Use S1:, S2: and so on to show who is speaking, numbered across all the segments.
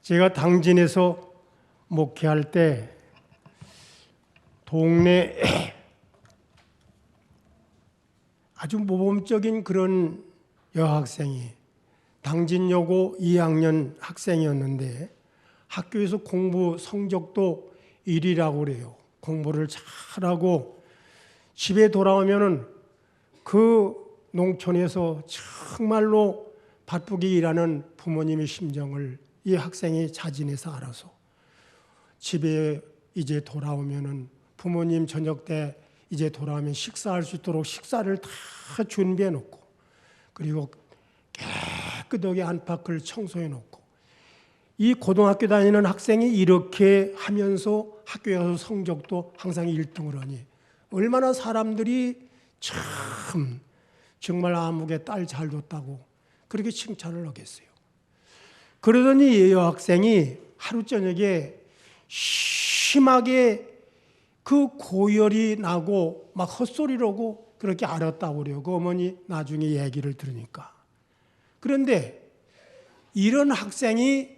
S1: 제가 당진에서 목회할 때 동네 아주 모범적인 그런 여학생이 당진여고 2학년 학생이었는데 학교에서 공부 성적도 1위라고 그래요. 공부를 잘하고 집에 돌아오면은 그 농촌에서 정말로 바쁘게 일하는 부모님의 심정을 이 학생이 자진해서 알아서 집에 이제 돌아오면은 부모님 저녁 때 이제 돌아오면 식사할 수 있도록 식사를 다 준비해 놓고 그리고 깨끗하게 안팎을 청소해 놓고 이 고등학교 다니는 학생이 이렇게 하면서 학교에 가서 성적도 항상 1등을 하니 얼마나 사람들이 참 정말 아무개 딸 잘 뒀다고 그렇게 칭찬을 하겠어요. 그러더니 이 여학생이 하루 저녁에 심하게 그 고열이 나고 막 헛소리를 하고 그렇게 앓았다고 그래요. 그 어머니 나중에 얘기를 들으니까. 그런데 이런 학생이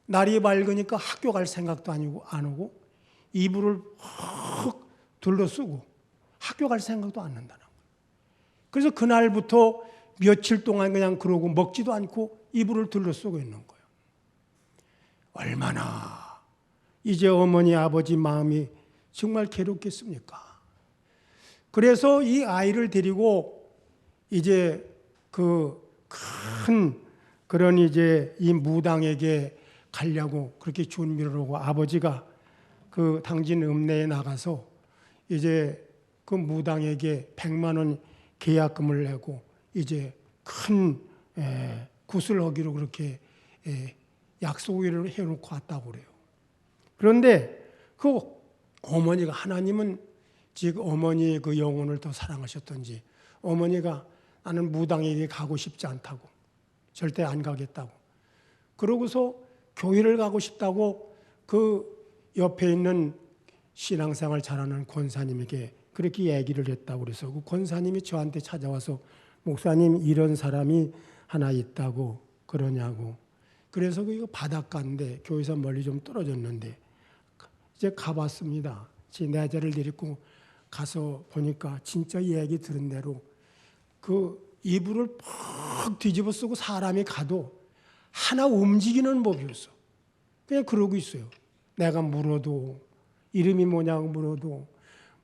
S1: 날이 밝으니까 학교 갈 생각도 아니고 안 오고 이불을 훅 둘러쓰고 학교 갈 생각도 안 난다는 거예요. 그래서 그날부터 며칠 동안 그냥 그러고 먹지도 않고 이불을 둘러쓰고 있는 거예요. 얼마나 이제 어머니 아버지 마음이 정말 괴롭겠습니까? 그래서 이 아이를 데리고 이제 그 큰 그런 이제 이 무당에게 가려고 그렇게 준비를 하고 아버지가 그 당진 읍내에 나가서 이제 그 무당에게 100만 원 계약금을 내고 이제 큰 굿을 하기로 그렇게 약속을 해놓고 왔다고 그래요. 그런데 그 어머니가 하나님은 지금 어머니의 그 영혼을 더 사랑하셨던지 어머니가 나는 무당에게 가고 싶지 않다고 절대 안 가겠다고 그러고서 교회를 가고 싶다고 그 옆에 있는 신앙생활 잘하는 권사님에게 그렇게 얘기를 했다고 그래서 그 권사님이 저한테 찾아와서 목사님 이런 사람이 하나 있다고 그러냐고 그래서 이거 바닷가인데 교회에서 멀리 좀 떨어졌는데 이제 가봤습니다. 제 내자를 데리고 가서 보니까 진짜 얘기 들은 대로 그 이불을 푹 뒤집어 쓰고 사람이 가도 하나 움직이는 법이 없어. 그냥 그러고 있어요. 내가 물어도 이름이 뭐냐고 물어도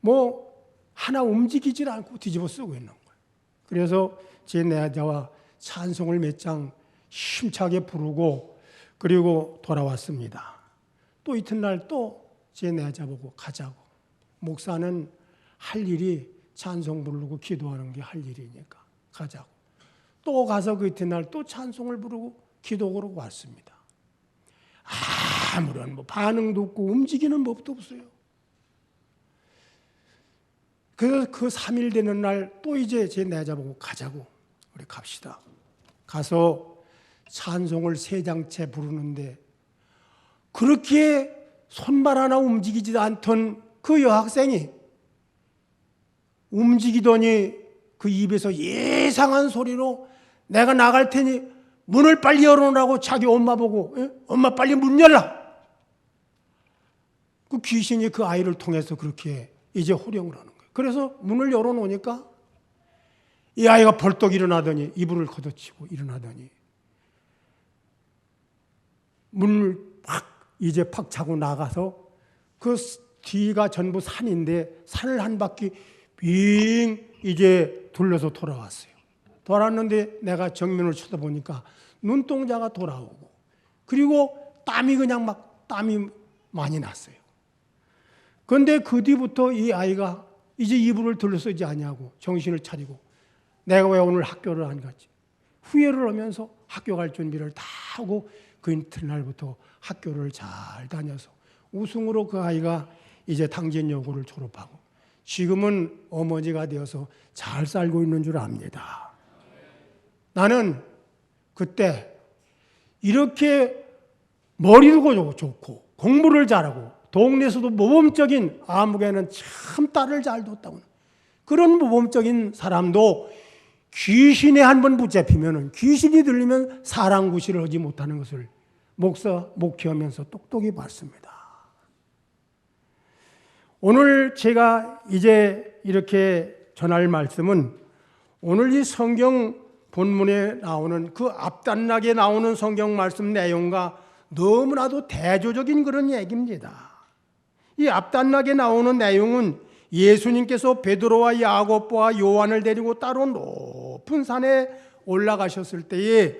S1: 뭐 하나 움직이질 않고 뒤집어 쓰고 있는 거예요. 그래서 제 내자와 찬송을 몇 장 힘차게 부르고 그리고 돌아왔습니다. 또 이튿날 또 제 내자 보고 가자고. 목사는 할 일이 찬송 부르고 기도하는 게 할 일이니까 가자고. 또 가서 그 이튿날 또 찬송을 부르고 기도 그러고 왔습니다. 아무런 뭐 반응도 없고 움직이는 법도 없어요. 그래서 그 3일 되는 날 또 이제 제 내자 보고 가자고. 우리 갑시다. 가서 찬송을 3장째 부르는데 그렇게 손발 하나 움직이지도 않던 그 여학생이 움직이더니 그 입에서 예상한 소리로 내가 나갈 테니 문을 빨리 열어놓으라고 자기 엄마 보고 엄마 빨리 문 열라. 그 귀신이 그 아이를 통해서 그렇게 이제 호령을 하는 거예요. 그래서 문을 열어놓으니까 이 아이가 벌떡 일어나더니 이불을 걷어치고 일어나더니 문을 이제 팍 차고 나가서 그 뒤가 전부 산인데 산을 한 바퀴 빙 이제 둘러서 돌아왔어요. 돌아왔는데 내가 정면을 쳐다보니까 눈동자가 돌아오고 그리고 땀이 그냥 막 땀이 많이 났어요. 그런데 그 뒤부터 이 아이가 이제 이불을 둘러쓰지 아니하고 정신을 차리고 내가 왜 오늘 학교를 안 갔지? 후회를 하면서 학교 갈 준비를 다 하고 그 이튿날부터 학교를 잘 다녀서 우승으로 그 아이가 이제 당진여고를 졸업하고 지금은 어머니가 되어서 잘 살고 있는 줄 압니다. 나는 그때 이렇게 머리도 좋고 공부를 잘하고 동네에서도 모범적인 아무개는 참 딸을 잘 뒀다고 그런 모범적인 사람도 귀신에 한 번 붙잡히면 귀신이 들리면 사랑구실을 하지 못하는 것을 목회하면서 똑똑히 봤습니다. 오늘 제가 이제 이렇게 전할 말씀은 오늘 이 성경 본문에 나오는 그 앞단락에 나오는 성경 말씀 내용과 너무나도 대조적인 그런 얘기입니다. 이 앞단락에 나오는 내용은 예수님께서 베드로와 야고보와 요한을 데리고 따로 높은 산에 올라가셨을 때에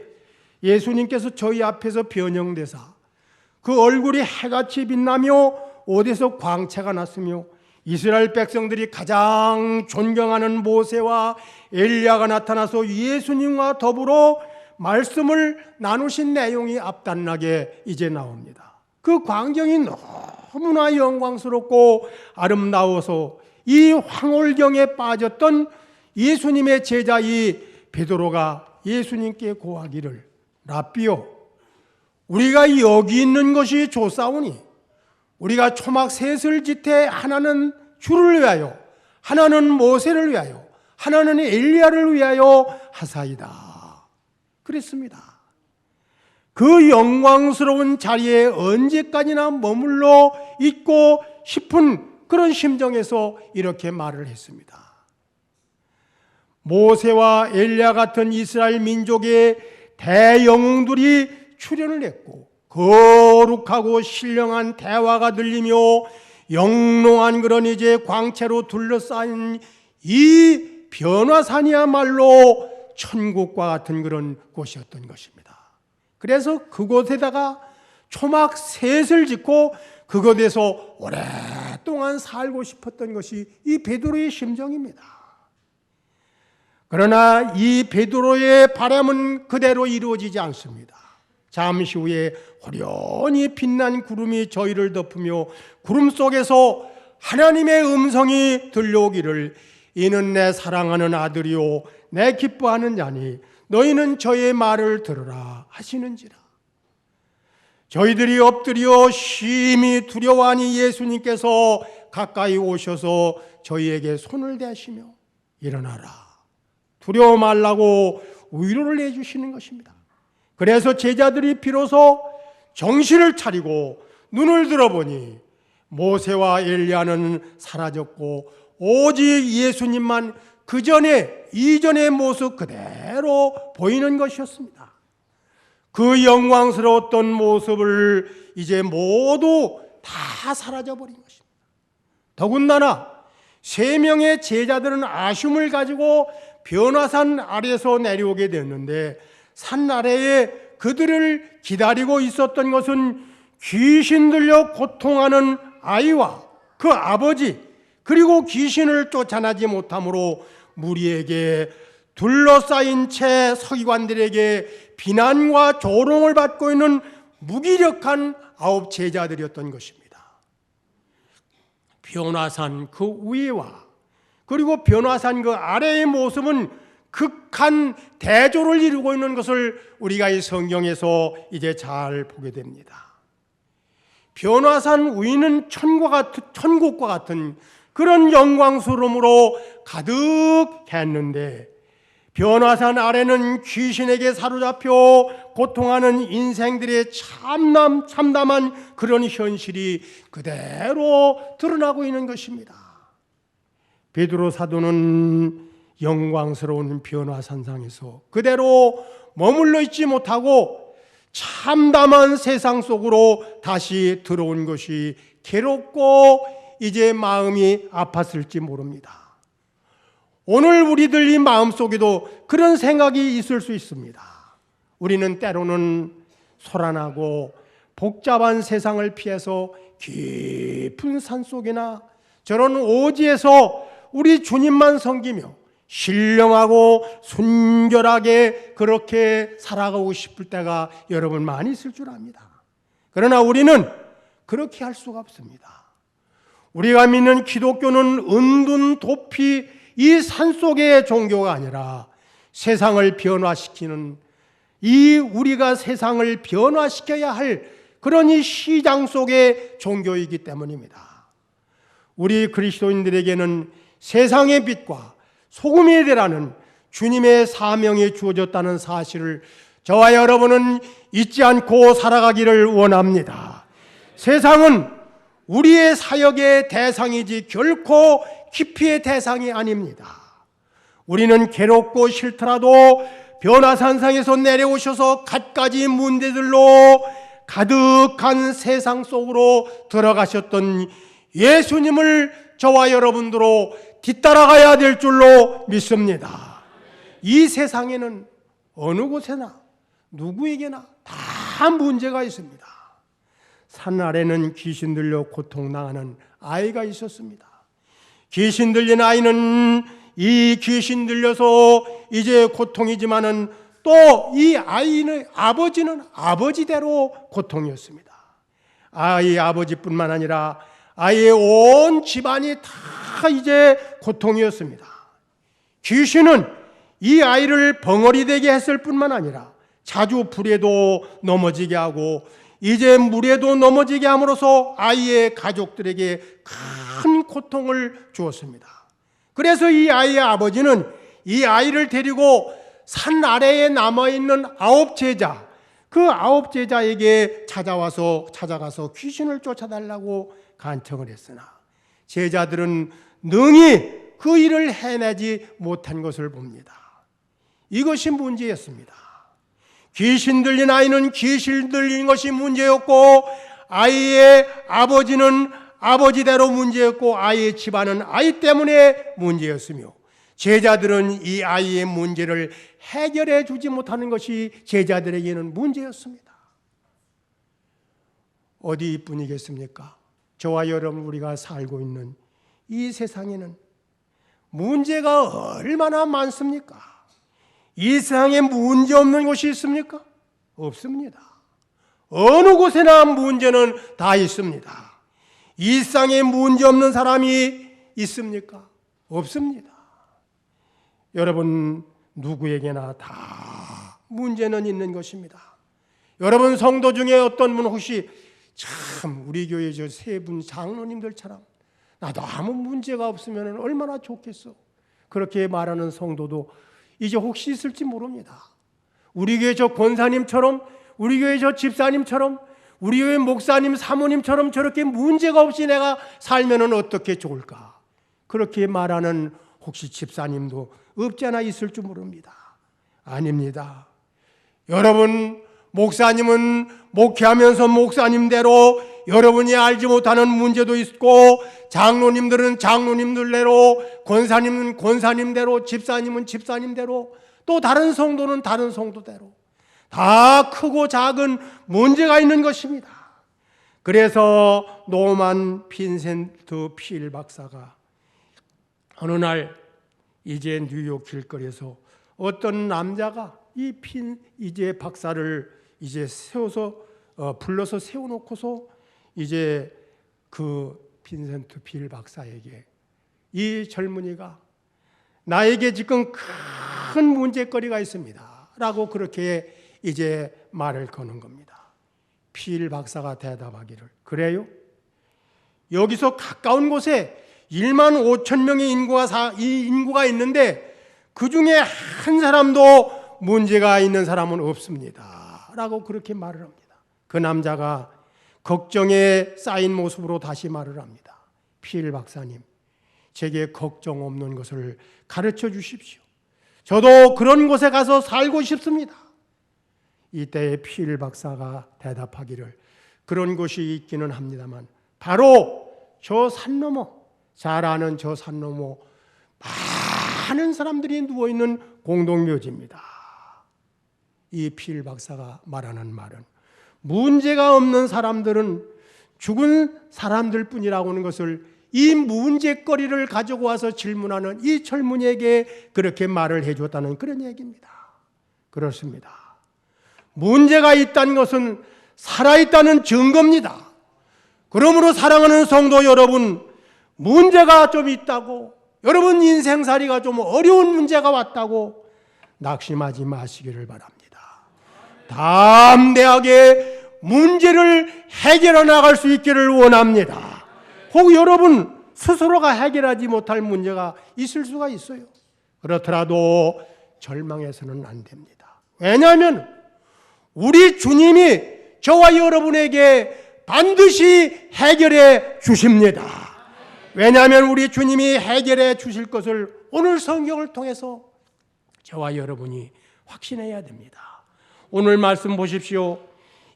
S1: 예수님께서 저희 앞에서 변형되사 그 얼굴이 해같이 빛나며 옷에서 광채가 났으며 이스라엘 백성들이 가장 존경하는 모세와 엘리야가 나타나서 예수님과 더불어 말씀을 나누신 내용이 앞단락에 이제 나옵니다. 그 광경이 너무나 영광스럽고 아름다워서 이 황홀경에 빠졌던 예수님의 제자 이 베드로가 예수님께 고하기를 랍비요, 우리가 여기 있는 것이 좋사오니 우리가 초막 셋을 짓되 하나는 주를 위하여, 하나는 모세를 위하여, 하나는 엘리야를 위하여 하사이다. 그랬습니다. 그 영광스러운 자리에 언제까지나 머물러 있고 싶은 그런 심정에서 이렇게 말을 했습니다. 모세와 엘리야 같은 이스라엘 민족의 대영웅들이 출현을 했고 거룩하고 신령한 대화가 들리며 영롱한 그런 이제 광채로 둘러싸인 이 변화산이야말로 천국과 같은 그런 곳이었던 것입니다. 그래서 그곳에다가 초막 셋을 짓고 그곳에서 오랫동안 살고 싶었던 것이 이 베드로의 심정입니다. 그러나 이 베드로의 바람은 그대로 이루어지지 않습니다. 잠시 후에 호련히 빛난 구름이 저희를 덮으며 구름 속에서 하나님의 음성이 들려오기를 이는 내 사랑하는 아들이요 내 기뻐하는 자니 너희는 저의 말을 들으라 하시는지라. 저희들이 엎드려 심히 두려워하니 예수님께서 가까이 오셔서 저희에게 손을 대시며 일어나라, 두려워 말라고 위로를 해주시는 것입니다. 그래서 제자들이 비로소 정신을 차리고 눈을 들어보니 모세와 엘리야는 사라졌고 오직 예수님만 그 전에 이전의 모습 그대로 보이는 것이었습니다. 그 영광스러웠던 모습을 이제 모두 다 사라져버린 것입니다. 더군다나 3명의 제자들은 아쉬움을 가지고 변화산 아래에서 내려오게 되었는데 산 아래에 그들을 기다리고 있었던 것은 귀신 들려 고통하는 아이와 그 아버지, 그리고 귀신을 쫓아내지 못함으로 무리에게 둘러싸인 채 서기관들에게 비난과 조롱을 받고 있는 무기력한 9 제자들이었던 것입니다. 변화산 그 위와 그리고 변화산 그 아래의 모습은 극한 대조를 이루고 있는 것을 우리가 이 성경에서 이제 잘 보게 됩니다. 변화산 위는 천국과 같은 그런 영광스러움으로 가득했는데 변화산 아래는 귀신에게 사로잡혀 고통하는 인생들의 참담한 그런 현실이 그대로 드러나고 있는 것입니다. 베드로 사도는 영광스러운 변화산상에서 그대로 머물러 있지 못하고 참담한 세상 속으로 다시 들어온 것이 괴롭고 이제 마음이 아팠을지 모릅니다. 오늘 우리들 이 마음속에도 그런 생각이 있을 수 있습니다. 우리는 때로는 소란하고 복잡한 세상을 피해서 깊은 산속이나 저런 오지에서 우리 주님만 섬기며 신령하고 순결하게 그렇게 살아가고 싶을 때가 여러분 많이 있을 줄 압니다. 그러나 우리는 그렇게 할 수가 없습니다. 우리가 믿는 기독교는 은둔 도피 이 산속의 종교가 아니라 세상을 변화시키는 이 우리가 세상을 변화시켜야 할 그런 이 시장 속의 종교이기 때문입니다. 우리 그리스도인들에게는 세상의 빛과 소금이 되라는 주님의 사명이 주어졌다는 사실을 저와 여러분은 잊지 않고 살아가기를 원합니다. 세상은 우리의 사역의 대상이지 결코 기피의 대상이 아닙니다. 우리는 괴롭고 싫더라도 변화산상에서 내려오셔서 갖가지 문제들로 가득한 세상 속으로 들어가셨던 예수님을 저와 여러분들로 뒤따라가야 될 줄로 믿습니다. 이 세상에는 어느 곳에나 누구에게나 다 문제가 있습니다. 산 아래는 귀신 들려 고통당하는 아이가 있었습니다. 귀신 들린 아이는 이 귀신 들려서 이제 고통이지만은 또 이 아이는 아버지는 아버지대로 고통이었습니다. 아이 아버지뿐만 아니라 아이의 온 집안이 다 이제 고통이었습니다. 귀신은 이 아이를 벙어리 되게 했을 뿐만 아니라 자주 불에도 넘어지게 하고 이제 물에도 넘어지게 함으로써 아이의 가족들에게 큰 고통을 주었습니다. 그래서 이 아이의 아버지는 이 아이를 데리고 산 아래에 남아있는 9 제자, 그 9 제자에게 찾아가서 귀신을 쫓아달라고 간청을 했으나 제자들은 능히 그 일을 해내지 못한 것을 봅니다. 이것이 문제였습니다. 귀신 들린 아이는 귀신 들린 것이 문제였고 아이의 아버지는 아버지대로 문제였고 아이의 집안은 아이 때문에 문제였으며 제자들은 이 아이의 문제를 해결해 주지 못하는 것이 제자들에게는 문제였습니다. 어디뿐이겠습니까? 저와 여러분 우리가 살고 있는 이 세상에는 문제가 얼마나 많습니까? 이 세상에 문제 없는 곳이 있습니까? 없습니다. 어느 곳에나 문제는 다 있습니다. 이 세상에 문제 없는 사람이 있습니까? 없습니다. 여러분 누구에게나 다 문제는 있는 것입니다. 여러분 성도 중에 어떤 분 혹시 참 우리 교회 저 세 분 장로님들처럼 나도 아무 문제가 없으면 얼마나 좋겠어 그렇게 말하는 성도도 이제 혹시 있을지 모릅니다. 우리 교회 저 권사님처럼 우리 교회 저 집사님처럼 우리 교회 목사님 사모님처럼 저렇게 문제가 없이 내가 살면 어떻게 좋을까 그렇게 말하는 혹시 집사님도 없지 않아 있을 줄 모릅니다. 아닙니다. 여러분 목사님은 목회하면서 목사님대로 여러분이 알지 못하는 문제도 있고 장로님들은 장로님들대로 권사님은 권사님대로 집사님은 집사님대로 또 다른 성도는 다른 성도대로 다 크고 작은 문제가 있는 것입니다. 그래서 노만 빈센트 필 박사가 어느 날 이제 뉴욕 길거리에서 어떤 남자가 이제 박사를 이제 불러서 세워놓고서 이제 그 빈센트 필 박사에게 이 젊은이가 나에게 지금 큰 문제거리가 있습니다 라고 그렇게 이제 말을 거는 겁니다. 필 박사가 대답하기를 그래요? 여기서 가까운 곳에 1만 5천 명의 인구가 있는데 그 중에 한 사람도 문제가 있는 사람은 없습니다 라고 그렇게 말을 합니다. 그 남자가 걱정에 쌓인 모습으로 다시 말을 합니다. 필 박사님, 제게 걱정 없는 것을 가르쳐 주십시오. 저도 그런 곳에 가서 살고 싶습니다. 이때 필 박사가 대답하기를 그런 곳이 있기는 합니다만 바로 저 산 너머, 잘 아는 저 산 너머 많은 사람들이 누워있는 공동묘지입니다. 이 필 박사가 말하는 말은 문제가 없는 사람들은 죽은 사람들 뿐이라고 하는 것을 이 문제거리를 가지고 와서 질문하는 이 젊은이에게 그렇게 말을 해줬다는 그런 얘기입니다. 그렇습니다. 문제가 있다는 것은 살아있다는 증거입니다. 그러므로 사랑하는 성도 여러분, 문제가 좀 있다고, 여러분 인생살이가 좀 어려운 문제가 왔다고 낙심하지 마시기를 바랍니다. 담대하게 문제를 해결해 나갈 수 있기를 원합니다. 혹 여러분 스스로가 해결하지 못할 문제가 있을 수가 있어요. 그렇더라도 절망해서는 안 됩니다. 왜냐하면 우리 주님이 저와 여러분에게 반드시 해결해 주십니다. 왜냐하면 우리 주님이 해결해 주실 것을 오늘 성경을 통해서 저와 여러분이 확신해야 됩니다. 오늘 말씀 보십시오.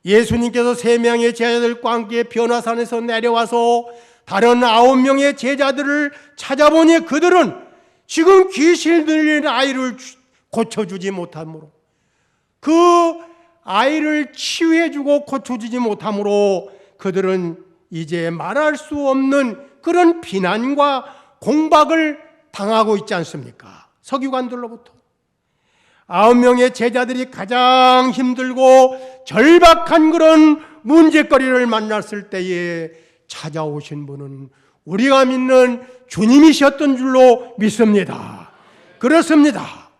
S1: 예수님께서 3명의 제자들과 함께 변화산에서 내려와서 다른 9명의 제자들을 찾아보니 그들은 지금 귀신 들린 아이를 고쳐주지 못하므로, 그 아이를 치유해주고 고쳐주지 못하므로 그들은 이제 말할 수 없는 그런 비난과 공박을 당하고 있지 않습니까? 서기관들로부터. 9명의 제자들이 가장 힘들고 절박한 그런 문제거리를 만났을 때에 찾아오신 분은 우리가 믿는 주님이셨던 줄로 믿습니다. 그렇습니다.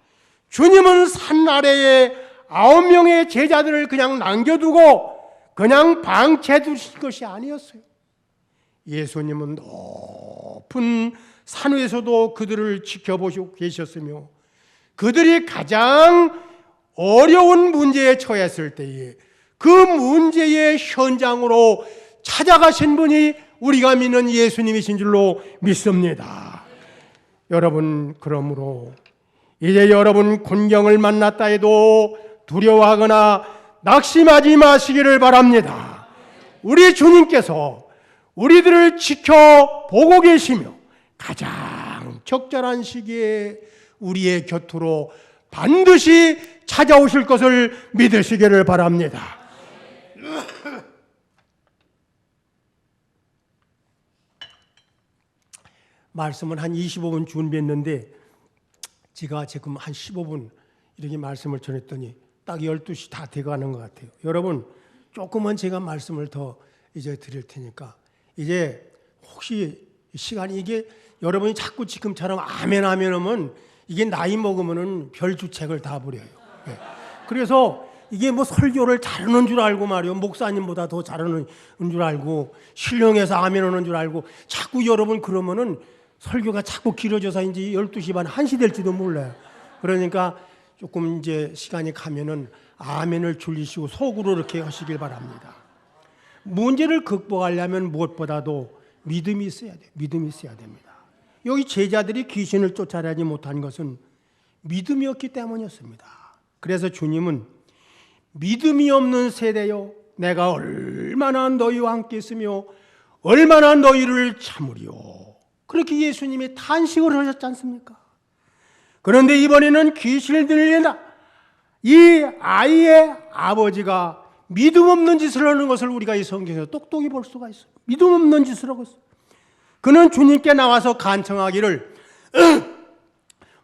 S1: 주님은 산 아래에 9명의 제자들을 그냥 남겨두고 그냥 방치해 두신 것이 아니었어요. 예수님은 높은 산 위에서도 그들을 지켜보시고 계셨으며, 그들이 가장 어려운 문제에 처했을 때에 그 문제의 현장으로 찾아가신 분이 우리가 믿는 예수님이신 줄로 믿습니다. 여러분, 그러므로 이제 여러분 곤경을 만났다 해도 두려워하거나 낙심하지 마시기를 바랍니다. 우리 주님께서 우리들을 지켜보고 계시며 가장 적절한 시기에 우리의 곁으로 반드시 찾아오실 것을 믿으시기를 바랍니다. 말씀은 한 25분 준비했는데 제가 지금 한 15분 이렇게 말씀을 전했더니 딱 12시 다 돼가는 것 같아요. 여러분, 조금만 제가 말씀을 더 이제 드릴 테니까, 이제 혹시 시간이 이게 여러분이 자꾸 지금처럼 아멘 아멘 하면 이게 나이 먹으면은 별주책을 다 부려요. 네. 그래서 이게 뭐 설교를 잘하는 줄 알고 말이요, 목사님보다 더 잘하는 줄 알고 신령해서 아멘 하는 줄 알고 자꾸 여러분 그러면은 설교가 자꾸 길어져서 이제 12시 반 1시 될지도 몰라요. 그러니까 조금 이제 시간이 가면은 아멘을 줄이시고 속으로 이렇게 하시길 바랍니다. 문제를 극복하려면 무엇보다도 믿음이 있어야 돼요. 믿음이 있어야 됩니다. 여기 제자들이 귀신을 쫓아내지 못한 것은 믿음이었기 때문이었습니다. 그래서 주님은 믿음이 없는 세대여, 내가 얼마나 너희와 함께 있으며 얼마나 너희를 참으리요, 그렇게 예수님이 탄식을 하셨지 않습니까? 그런데 이번에는 귀신을 들린 이 아이의 아버지가 믿음 없는 짓을 하는 것을 우리가 이 성경에서 똑똑히 볼 수가 있어요. 믿음 없는 짓을 하고 있어요. 그는 주님께 나와서 간청하기를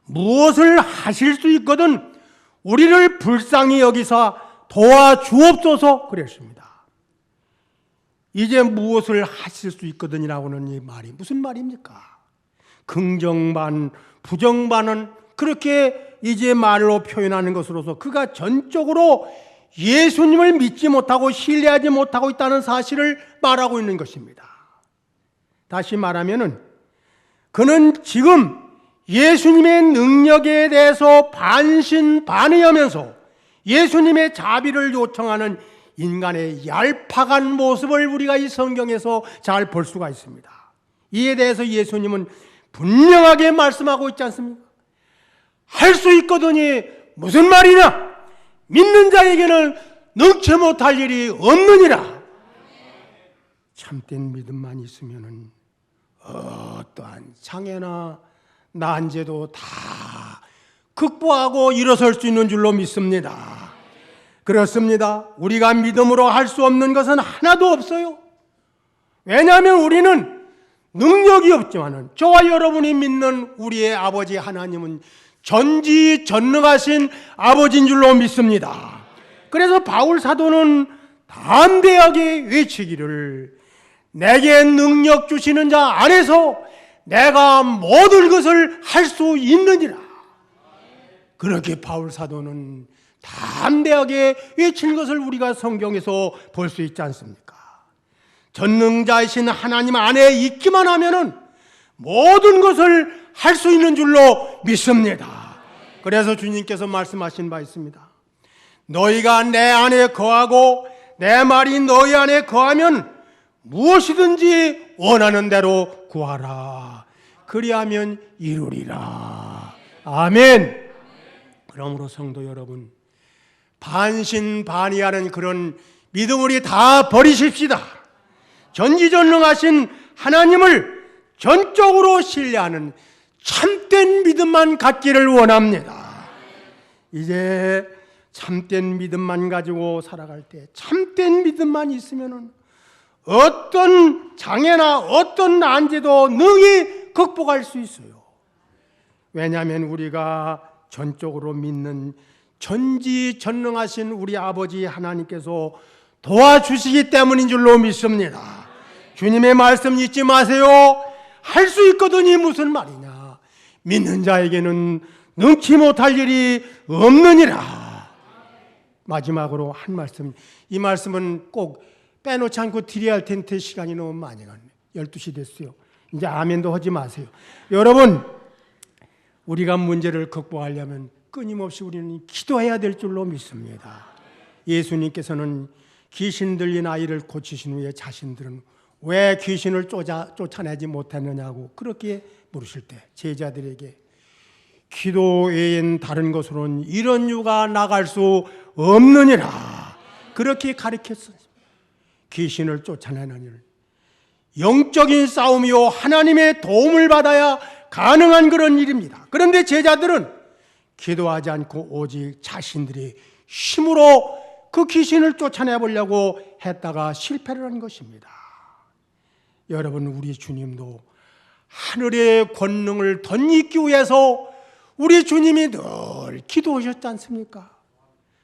S1: 무엇을 하실 수 있거든 우리를 불쌍히 여기사 도와주옵소서 그랬습니다. 이제 무엇을 하실 수 있거든이라고 하는 이 말이 무슨 말입니까? 긍정 반 부정 반은 그렇게 이제 말로 표현하는 것으로서 그가 전적으로 예수님을 믿지 못하고 신뢰하지 못하고 있다는 사실을 말하고 있는 것입니다. 다시 말하면은 그는 지금 예수님의 능력에 대해서 반신반의하면서 예수님의 자비를 요청하는 인간의 얄팍한 모습을 우리가 이 성경에서 잘 볼 수가 있습니다. 이에 대해서 예수님은 분명하게 말씀하고 있지 않습니까? 할 수 있거든이 무슨 말이냐? 믿는 자에게는 능치 못할 일이 없느니라. 참된 믿음만 있으면은 어떠한 장애나 난제도 다 극복하고 일어설 수 있는 줄로 믿습니다. 그렇습니다. 우리가 믿음으로 할 수 없는 것은 하나도 없어요. 왜냐하면 우리는 능력이 없지만은 저와 여러분이 믿는 우리의 아버지 하나님은 전지전능하신 아버지인 줄로 믿습니다. 그래서 바울 사도는 담대하게 외치기를 내게 능력 주시는 자 안에서 내가 모든 것을 할 수 있느니라. 그렇게 바울 사도는 담대하게 외친 것을 우리가 성경에서 볼 수 있지 않습니까? 전능자이신 하나님 안에 있기만 하면은 모든 것을 할 수 있는 줄로 믿습니다. 그래서 주님께서 말씀하신 바 있습니다. 너희가 내 안에 거하고 내 말이 너희 안에 거하면 무엇이든지 원하는 대로 구하라. 그리하면 이루리라. 아멘. 그러므로 성도 여러분, 반신반의하는 그런 믿음을 우리 다 버리십시다. 전지전능하신 하나님을 전적으로 신뢰하는 참된 믿음만 갖기를 원합니다. 이제 참된 믿음만 가지고 살아갈 때, 참된 믿음만 있으면 어떤 장애나 어떤 난제도 능히 극복할 수 있어요. 왜냐하면 우리가 전적으로 믿는 전지전능하신 우리 아버지 하나님께서 도와주시기 때문인 줄로 믿습니다. 주님의 말씀 잊지 마세요. 할 수 있거든이 무슨 말이냐. 믿는 자에게는 능치 못할 일이 없느니라. 마지막으로 한 말씀, 이 말씀은 꼭 빼놓지 않고 드려야 할 텐데 시간이 너무 많이 갔네. 12시 됐어요. 이제 아멘도 하지 마세요. 여러분, 우리가 문제를 극복하려면 끊임없이 우리는 기도해야 될 줄로 믿습니다. 예수님께서는 귀신 들린 아이를 고치신 후에 자신들은 왜 귀신을 쫓아내지 못했느냐고 그렇게 물으실 때 제자들에게 기도 외엔 다른 것으로는 이런 유가 나갈 수 없느니라 그렇게 가르쳤습니다. 귀신을 쫓아내는 일, 영적인 싸움이요 하나님의 도움을 받아야 가능한 그런 일입니다. 그런데 제자들은 기도하지 않고 오직 자신들의 힘으로 그 귀신을 쫓아내보려고 했다가 실패를 한 것입니다. 여러분, 우리 주님도 하늘의 권능을 덧입기 위해서 우리 주님이 늘 기도하셨지 않습니까?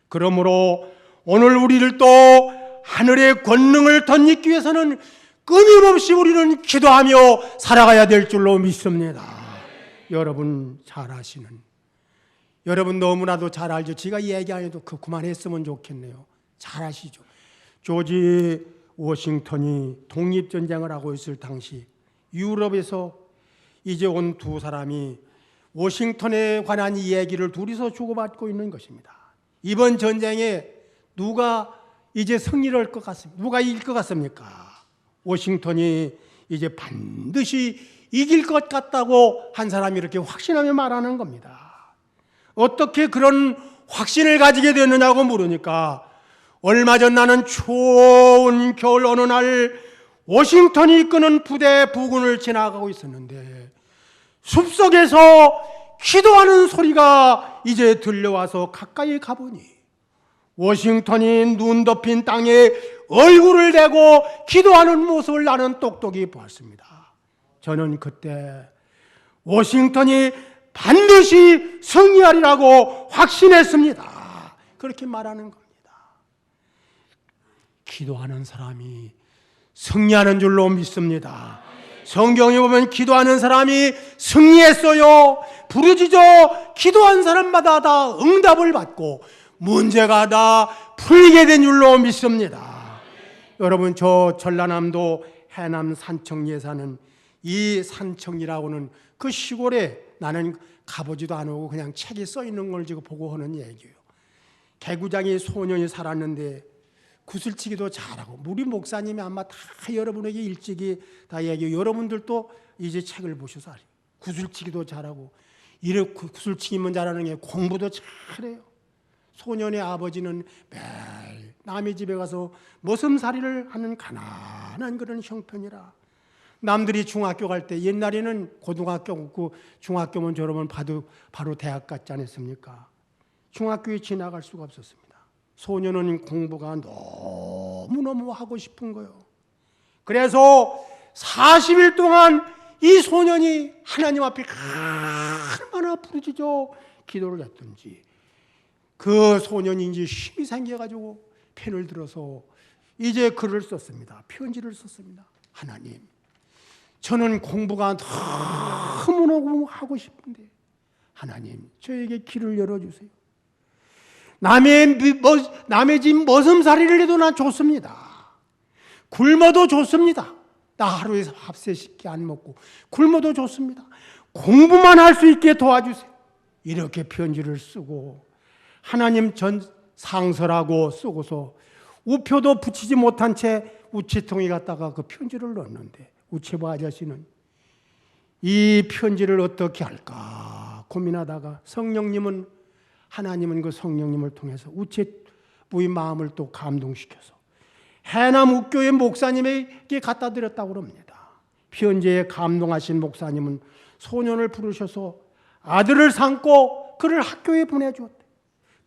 S1: 그러므로 오늘 우리를 또 하늘의 권능을 덧입기 위해서는 끊임없이 우리는 기도하며 살아가야 될 줄로 믿습니다. 여러분 잘 아시는, 여러분 너무나도 잘 알죠. 제가 얘기 안 해도 그만했으면 좋겠네요. 잘 아시죠. 조지 워싱턴이 독립전쟁을 하고 있을 당시 유럽에서 이제 온 두 사람이 워싱턴에 관한 이야기를 둘이서 주고받고 있는 것입니다. 이번 전쟁에 누가 이제 승리를 할 것 같습니까? 누가 이길 것 같습니까? 워싱턴이 이제 반드시 이길 것 같다고 한 사람이 이렇게 확신하며 말하는 겁니다. 어떻게 그런 확신을 가지게 되느냐고 물으니까 얼마 전 나는 추운 겨울 어느 날 워싱턴이 이끄는 부대 부근을 지나가고 있었는데 숲속에서 기도하는 소리가 이제 들려와서 가까이 가보니 워싱턴이 눈 덮인 땅에 얼굴을 대고 기도하는 모습을 나는 똑똑히 보았습니다. 저는 그때 워싱턴이 반드시 승리하리라고 확신했습니다. 그렇게 말하는 겁니다. 기도하는 사람이 승리하는 줄로 믿습니다. 성경에 보면 기도하는 사람이 승리했어요. 부르짖어 기도한 사람마다 다 응답을 받고 문제가 다 풀리게 된 줄로 믿습니다. 여러분, 저 전라남도 해남 산청리에 사는 이 산청리라고는 그 시골에 나는 가보지도 않고 그냥 책에 써 있는 걸 지금 보고 하는 얘기예요. 개구장이 소년이 살았는데 구슬치기도 잘하고, 우리 목사님이 아마 다 여러분에게 일찍이 다 얘기해요. 여러분들도 이제 책을 보셔서 알아요. 구슬치기도 잘하고, 이렇게 구슬치기만 잘하는 게 공부도 잘해요. 소년의 아버지는 매일 남의 집에 가서 머슴살이를 하는 가난한 그런 형편이라 남들이 중학교 갈 때, 옛날에는 고등학교 없고 중학교만 졸업하면 바로 대학 갔지 않았습니까? 중학교에 지나갈 수가 없었습니다. 소년은 공부가 너무너무 하고 싶은 거예요. 그래서 40일 동안 이 소년이 하나님 앞에 얼마나 부르짖어 기도를 했던지, 그 소년이 이제 힘이 생겨가지고 펜을 들어서 이제 글을 썼습니다. 편지를 썼습니다. 하나님, 저는 공부가 너무너무 하고 싶은데 하나님, 저에게 길을 열어주세요. 남의 집 머슴살이를 해도 난 좋습니다. 굶어도 좋습니다. 나 하루에 밥 3끼 안 먹고 굶어도 좋습니다. 공부만 할 수 있게 도와주세요. 이렇게 편지를 쓰고 하나님 상서라고 쓰고서 우표도 붙이지 못한 채 우체통에 갔다가 그 편지를 넣었는데 우체부 아저씨는 이 편지를 어떻게 할까 고민하다가 하나님은 그 성령님을 통해서 우체부의 마음을 또 감동시켜서 해남 옥교회 목사님에게 갖다 드렸다고 합니다. 편지에 감동하신 목사님은 소년을 부르셔서 아들을 삼고 그를 학교에 보내주었대.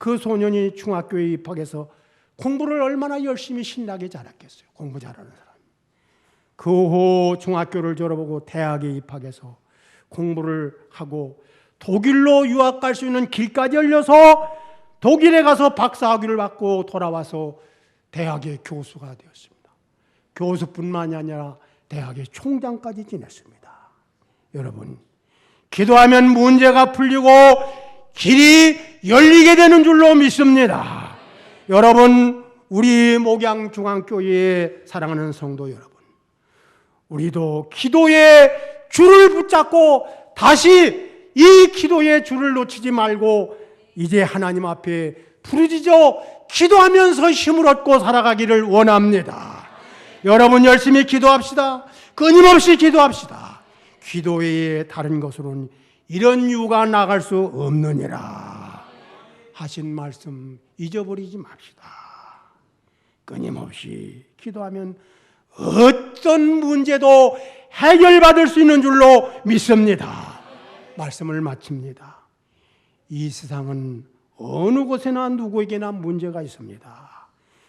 S1: 그 소년이 중학교에 입학해서 공부를 얼마나 열심히 신나게 잘했겠어요. 공부 잘하는 사람. 그 후 중학교를 졸업하고 대학에 입학해서 공부를 하고 독일로 유학 갈 수 있는 길까지 열려서 독일에 가서 박사학위를 받고 돌아와서 대학의 교수가 되었습니다. 교수뿐만이 아니라 대학의 총장까지 지냈습니다. 여러분, 기도하면 문제가 풀리고 길이 열리게 되는 줄로 믿습니다. 여러분, 우리 목양중앙교회의 사랑하는 성도 여러분, 우리도 기도의 줄을 붙잡고 다시 이 기도의 줄을 놓치지 말고 이제 하나님 앞에 부르짖어 기도하면서 힘을 얻고 살아가기를 원합니다. 여러분 열심히 기도합시다. 끊임없이 기도합시다. 기도 외에 다른 것으로는 이런 유가 나갈 수 없느니라 하신 말씀 잊어버리지 맙시다. 끊임없이 기도하면 어떤 문제도 해결받을 수 있는 줄로 믿습니다. 말씀을 마칩니다. 이 세상은 어느 곳에나 누구에게나 문제가 있습니다.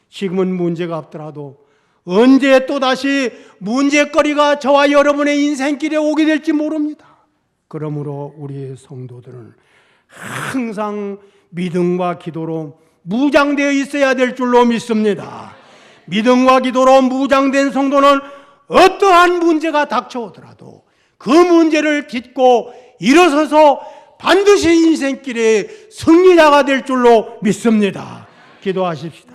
S1: 지금은 문제가 없더라도 언제 또다시 문제거리가 저와 여러분의 인생길에 오게 될지 모릅니다. 그러므로 우리 성도들은 항상 믿음과 기도로 무장되어 있어야 될 줄로 믿습니다. 믿음과 기도로 무장된 성도는 어떠한 문제가 닥쳐오더라도 그 문제를 딛고 일어서서 반드시 인생길에 승리자가 될 줄로 믿습니다. 기도하십시다.